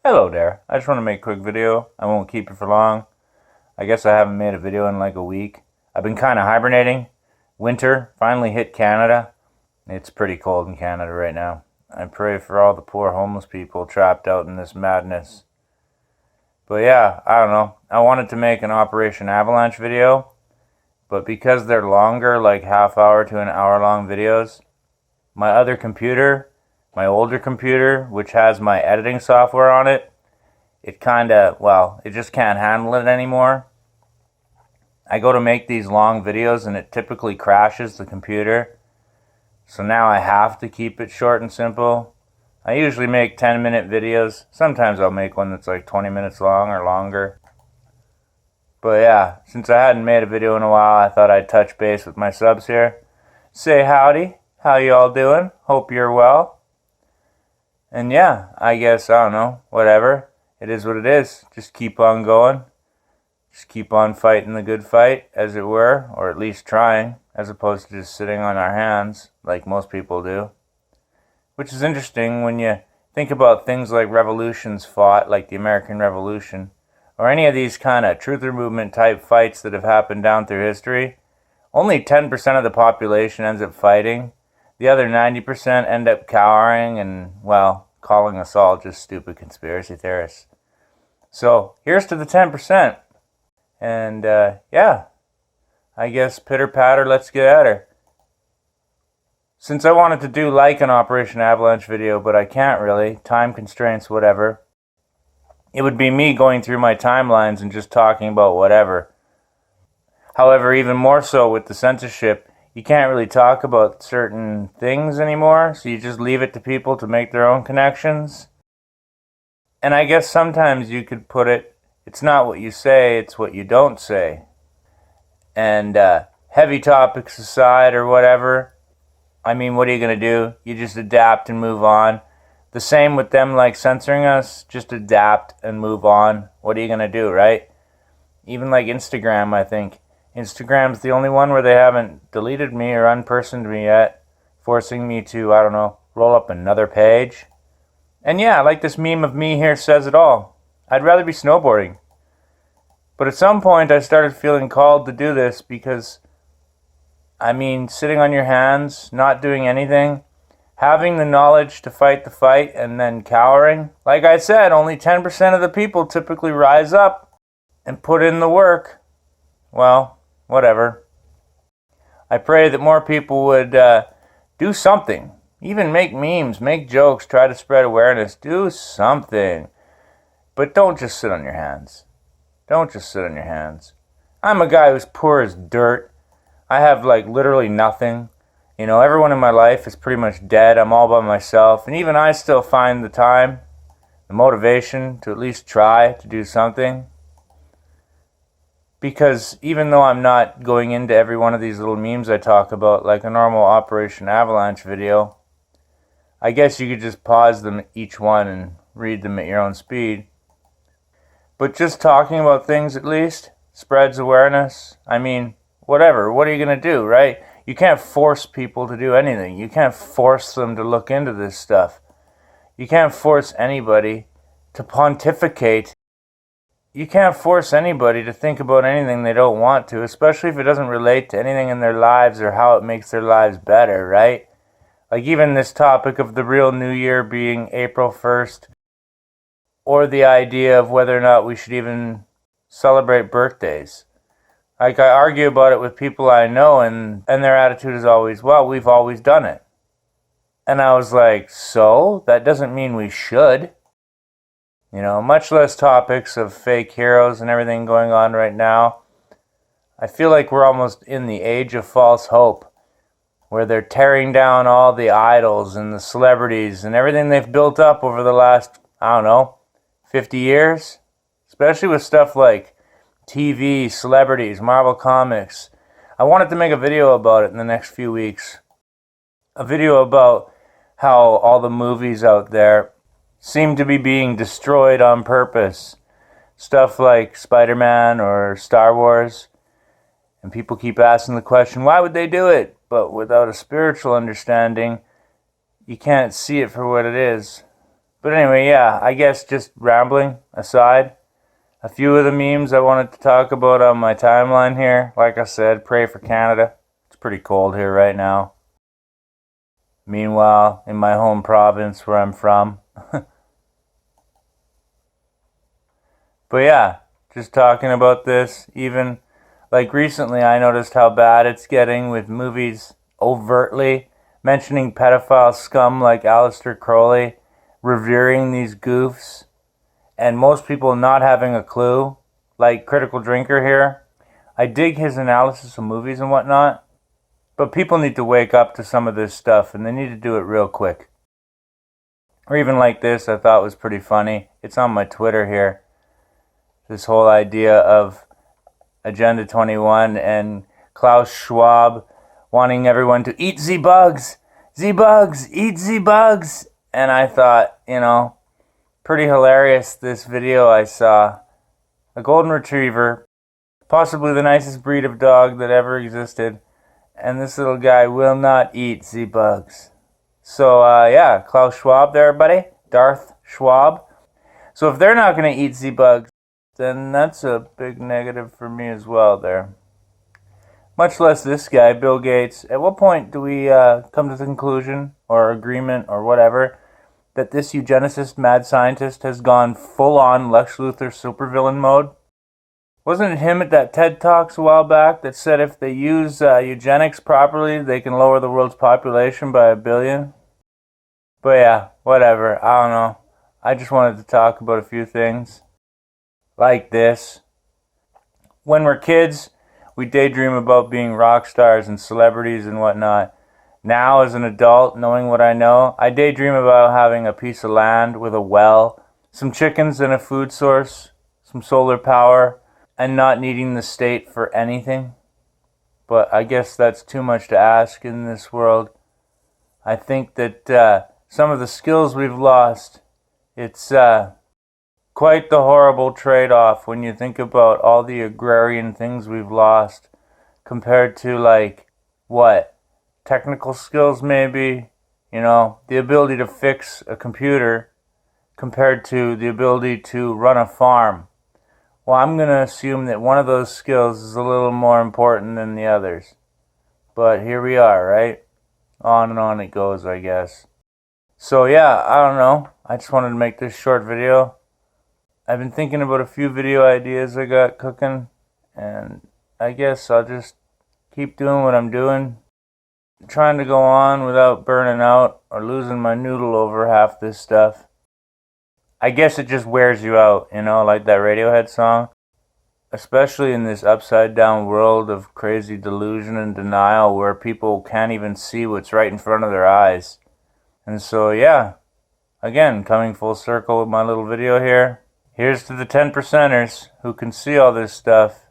Hello there. I just want to make a quick video. I won't keep it for long. I guess I haven't made a video in like a week. I've been kind of hibernating. Winter finally hit Canada. It's pretty cold in Canada right now. I pray for all the poor homeless people trapped out in this madness. But yeah, I don't know. I wanted to make an Operation Avalanche video, but because they're longer, like half-hour to an hour-long videos, my other computer, my older computer, which has my editing software on it, it just can't handle it anymore. I go to make these long videos and it typically crashes the computer. So now I have to keep it short and simple. I usually make 10-minute videos. Sometimes I'll make one that's like 20 minutes long or longer. But yeah, since I hadn't made a video in a while, I thought I'd touch base with my subs here. Say howdy. How you all doing? Hope you're well. And yeah, I guess, I don't know, whatever. It is what it is. Just keep on going. Just keep on fighting the good fight, as it were, or at least trying, as opposed to just sitting on our hands, like most people do. Which is interesting when you think about things like revolutions fought, like the American Revolution, or any of these kind of truther movement type fights that have happened down through history. Only 10% of the population ends up fighting. The other 90% end up cowering and, well, calling us all just stupid conspiracy theorists. So, here's to the 10%. And, yeah, I guess pitter-patter, let's get at her. Since I wanted to do like an Operation Avalanche video, but I can't really, time constraints, whatever, it would be me going through my timelines and just talking about whatever. However, even more so with the censorship, you can't really talk about certain things anymore, so you just leave it to people to make their own connections. And I guess sometimes you could put it, it's not what you say, it's what you don't say. And heavy topics aside or whatever, I mean, what are you going to do? You just adapt and move on. The same with them like censoring us, just adapt and move on. What are you going to do, right? Even like Instagram, I think. Instagram's the only one where they haven't deleted me or unpersoned me yet, forcing me to, I don't know, roll up another page. And yeah, like this meme of me here says it all. I'd rather be snowboarding. But at some point I started feeling called to do this because, I mean, sitting on your hands, not doing anything, having the knowledge to fight the fight and then cowering. Like I said, only 10% of the people typically rise up and put in the work. Well, whatever. I pray that more people would do something. Even make memes, make jokes, try to spread awareness. Do something. But don't just sit on your hands. Don't just sit on your hands. I'm a guy who's poor as dirt. I have like literally nothing. You know, everyone in my life is pretty much dead. I'm all by myself. And even I still find the time, the motivation to at least try to do something. Because even though I'm not going into every one of these little memes I talk about like a normal Operation Avalanche video, I guess you could just pause them each one and read them at your own speed. But just talking about things at least spreads awareness. I mean, whatever. What are you going to do, right? You can't force people to do anything. You can't force them to look into this stuff. You can't force anybody to pontificate. You can't force anybody to think about anything they don't want to, especially if it doesn't relate to anything in their lives or how it makes their lives better, right? Like even this topic of the real New Year being April 1st, or the idea of whether or not we should even celebrate birthdays. Like I argue about it with people I know and their attitude is always, well, we've always done it. And I was like, so? That doesn't mean we should. You know, much less topics of fake heroes and everything going on right now. I feel like we're almost in the age of false hope, where they're tearing down all the idols and the celebrities and everything they've built up over the last, I don't know, 50 years. Especially with stuff like TV, celebrities, Marvel Comics. I wanted to make a video about it in the next few weeks. A video about how all the movies out there seem to be being destroyed on purpose. Stuff like Spider-Man or Star Wars. And people keep asking the question, why would they do it? But without a spiritual understanding, you can't see it for what it is. But anyway, yeah, I guess just rambling aside, a few of the memes I wanted to talk about on my timeline here. Like I said, pray for Canada. It's pretty cold here right now. Meanwhile, in my home province where I'm from. But yeah, just talking about this, even like recently I noticed how bad it's getting with movies overtly mentioning pedophile scum like Aleister Crowley, revering these goofs, and most people not having a clue, like Critical Drinker here. I dig his analysis of movies and whatnot, but people need to wake up to some of this stuff, and they need to do it real quick. Or even like this, I thought was pretty funny. It's on my Twitter here. This whole idea of Agenda 21 and Klaus Schwab wanting everyone to eat the bugs, eat the bugs. And I thought, pretty hilarious, this video I saw. A golden retriever, possibly the nicest breed of dog that ever existed. And this little guy will not eat the bugs. So, yeah, Klaus Schwab there, buddy. Darth Schwab. So if they're not going to eat the bugs, then that's a big negative for me as well there. Much less this guy, Bill Gates. At what point do we come to the conclusion or agreement or whatever that this eugenicist mad scientist has gone full-on Lex Luthor supervillain mode? Wasn't it him at that TED Talks a while back that said if they use eugenics properly, they can lower the world's population by 1 billion? But yeah, whatever. I don't know. I just wanted to talk about a few things like this. When we're kids, we daydream about being rock stars and celebrities and whatnot. Now, as an adult, knowing what I know, I daydream about having a piece of land with a well, some chickens and a food source, some solar power, and not needing the state for anything. But I guess that's too much to ask in this world. I think that some of the skills we've lost, it's quite the horrible trade-off when you think about all the agrarian things we've lost compared to, like, what? Technical skills maybe? The ability to fix a computer compared to the ability to run a farm. Well, I'm going to assume that one of those skills is a little more important than the others. But here we are, right? On and on it goes, I guess. So yeah, I don't know. I just wanted to make this short video. I've been thinking about a few video ideas I got cooking, and I guess I'll just keep doing what I'm doing. Trying to go on without burning out or losing my noodle over half this stuff. I guess it just wears you out, like that Radiohead song. Especially in this upside down world of crazy delusion and denial where people can't even see what's right in front of their eyes. And so yeah, again, coming full circle with my little video here. Here's to the 10%ers who can see all this stuff,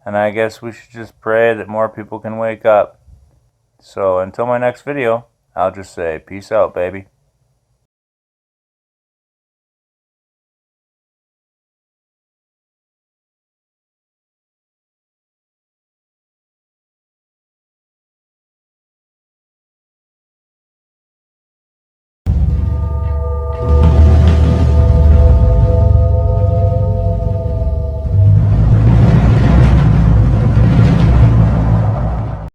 and I guess we should just pray that more people can wake up. So until my next video, I'll just say peace out, baby.